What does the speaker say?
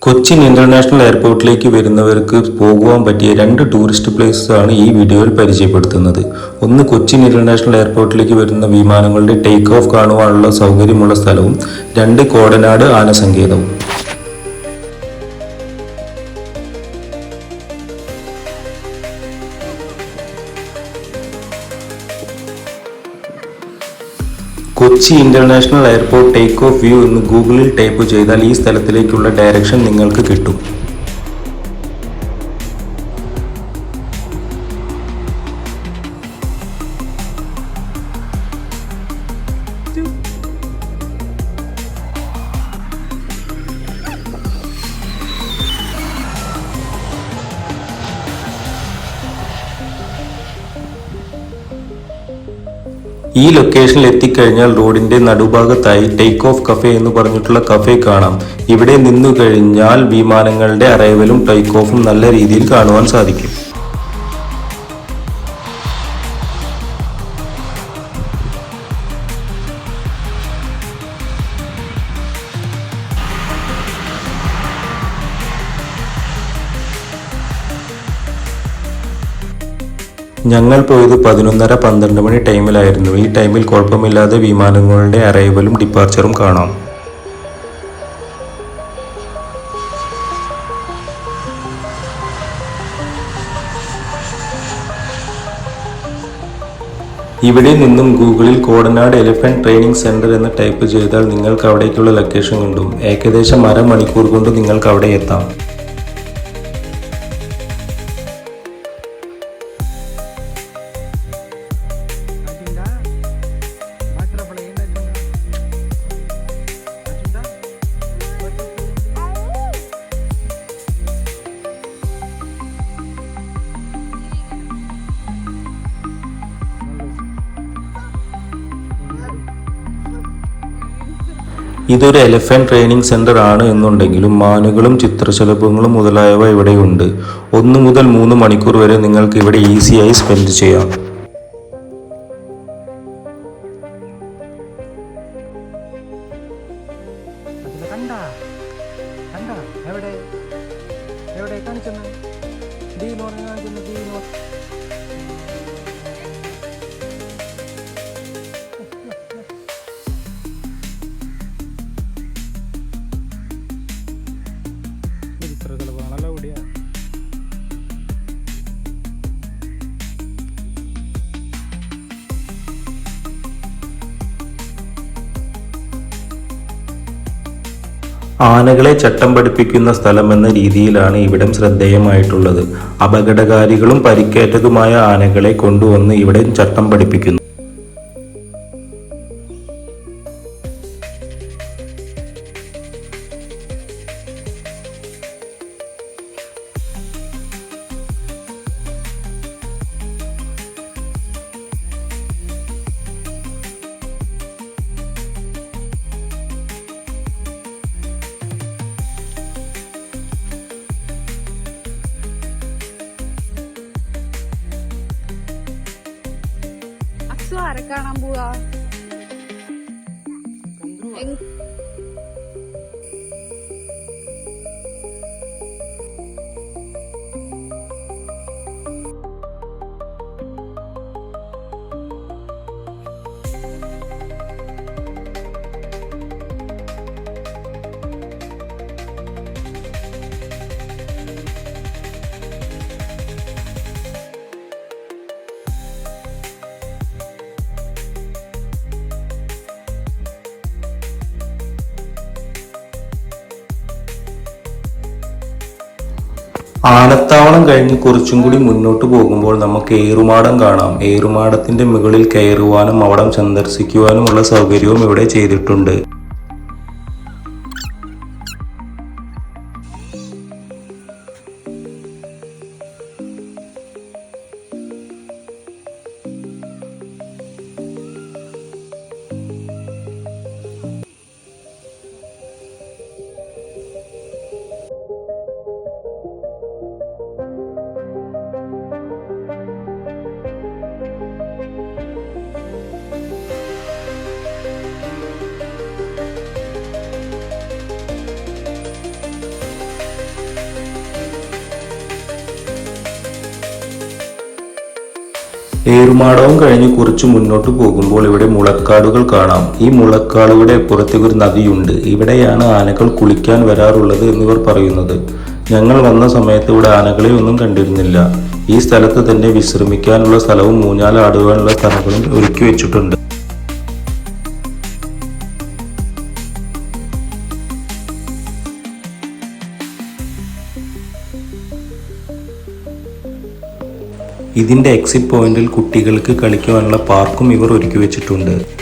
Cochin international എയർപോർട്ടിലേക്ക് വരുന്നവർക്ക് പോകുവാൻ പറ്റിയ രണ്ട് ടൂറിസ്റ്റ് പ്ലേസസ് ആണ് ഈ വീഡിയോയിൽ പരിചയപ്പെടുത്തുന്നത്. ഒന്ന്, കൊച്ചിൻ ഇന്റർനാഷണൽ എയർപോർട്ടിലേക്ക് വരുന്ന വിമാനങ്ങളുടെ ടേക്ക് ഓഫ് കാണുവാനുള്ള സൗകര്യമുള്ള സ്ഥലവും രണ്ട്, കോടനാട് ആനസങ്കേതവും. Kochi international airport take off view എന്ന് ഗൂഗിളിൽ ടൈപ്പ് ചെയ്താൽ ഈ സ്ഥലത്തിലേക്കുള്ള ഡയറക്ഷൻ നിങ്ങൾക്ക് കിട്ടും. ഈ ലൊക്കേഷനിൽ എത്തിക്കഴിഞ്ഞാൽ റോഡിന്റെ നടുഭാഗത്തായി ടേക്ക് ഓഫ് കഫേ എന്ന് പറഞ്ഞിട്ടുള്ള കഫേ കാണാം. ഇവിടെ നിന്നു കഴിഞ്ഞാൽ വിമാനങ്ങളുടെ അറൈവലും ടേക്ക് ഓഫും നല്ല രീതിയിൽ കാണുവാൻ സാധിക്കും. ഞങ്ങൾ പോയത് 11:30-12 മണി ടൈമിലായിരുന്നു. ഈ ടൈമിൽ കുഴപ്പമില്ലാതെ വിമാനങ്ങളുടെ അറൈവലും ഡിപ്പാർച്ചറും കാണാം. ഇവിടെ നിന്നും ഗൂഗിളിൽ കോടനാട് എലിഫന്റ് ട്രെയിനിങ് സെന്റർ എന്ന് ടൈപ്പ് ചെയ്താൽ നിങ്ങൾക്ക് അവിടേക്കുള്ള ലൊക്കേഷൻ കിട്ടും. ഏകദേശം അരമണിക്കൂർ കൊണ്ട് നിങ്ങൾക്ക് അവിടെ എത്താം. ഇതൊരു എലിഫന്റ് ട്രെയിനിങ് സെന്റർ ആണ് എന്നുണ്ടെങ്കിലും മാനുകളും ചിത്രശലഭങ്ങളും മുതലായവ ഇവിടെയുണ്ട്. 1 മുതൽ 3 മണിക്കൂർ വരെ നിങ്ങൾക്ക് ഇവിടെ ഈസിയായി സ്പെൻഡ് ചെയ്യാം. ആനകളെ ചട്ടം പഠിപ്പിക്കുന്ന സ്ഥലമെന്ന രീതിയിലാണ് ഇവിടം ശ്രദ്ധേയമായിട്ടുള്ളത്. അപകടകാരികളും പരിക്കേറ്റതുമായ ആനകളെ കൊണ്ടുവന്ന് ഇവിടെ ചട്ടം പഠിപ്പിക്കുന്നു. ആരെ കാണാൻ പോവാ? ആനത്താവളം കഴിഞ്ഞ് കുറച്ചും കൂടി മുന്നോട്ട് പോകുമ്പോൾ നമുക്ക് ഏറുമാടം കാണാം. ഏറുമാടത്തിന്റെ മുകളിൽ കയറുവാനും അവിടം സന്ദർശിക്കുവാനുമുള്ള സൗകര്യവും ഇവിടെ ചെയ്തിട്ടുണ്ട്. ഏറുമാടവും കഴിഞ്ഞ് കുറച്ച് മുന്നോട്ട് പോകുമ്പോൾ ഇവിടെ മുളക്കാടുകൾ കാണാം. ഈ മുളക്കാടുകളുടെ അപ്പുറത്തേക്ക് ഒരു നദിയുണ്ട്. ഇവിടെയാണ് ആനകൾ കുളിക്കാൻ വരാറുള്ളത് എന്നിവർ പറയുന്നത്. ഞങ്ങൾ വന്ന സമയത്ത് ഇവിടെ ആനകളെ ഒന്നും കണ്ടിരുന്നില്ല. ഈ സ്ഥലത്ത് തന്നെ വിശ്രമിക്കാനുള്ള സ്ഥലവും ഊഞ്ഞാലാടുവാനുള്ള സ്ഥലങ്ങളും ഒരുക്കി വെച്ചിട്ടുണ്ട്. ഇതിന്റെ എക്സിറ്റ് പോയിന്റിൽ കുട്ടികൾക്ക് കളിക്കുവാനുള്ള പാർക്കും ഇവർ ഒരുക്കി വെച്ചിട്ടുണ്ട്.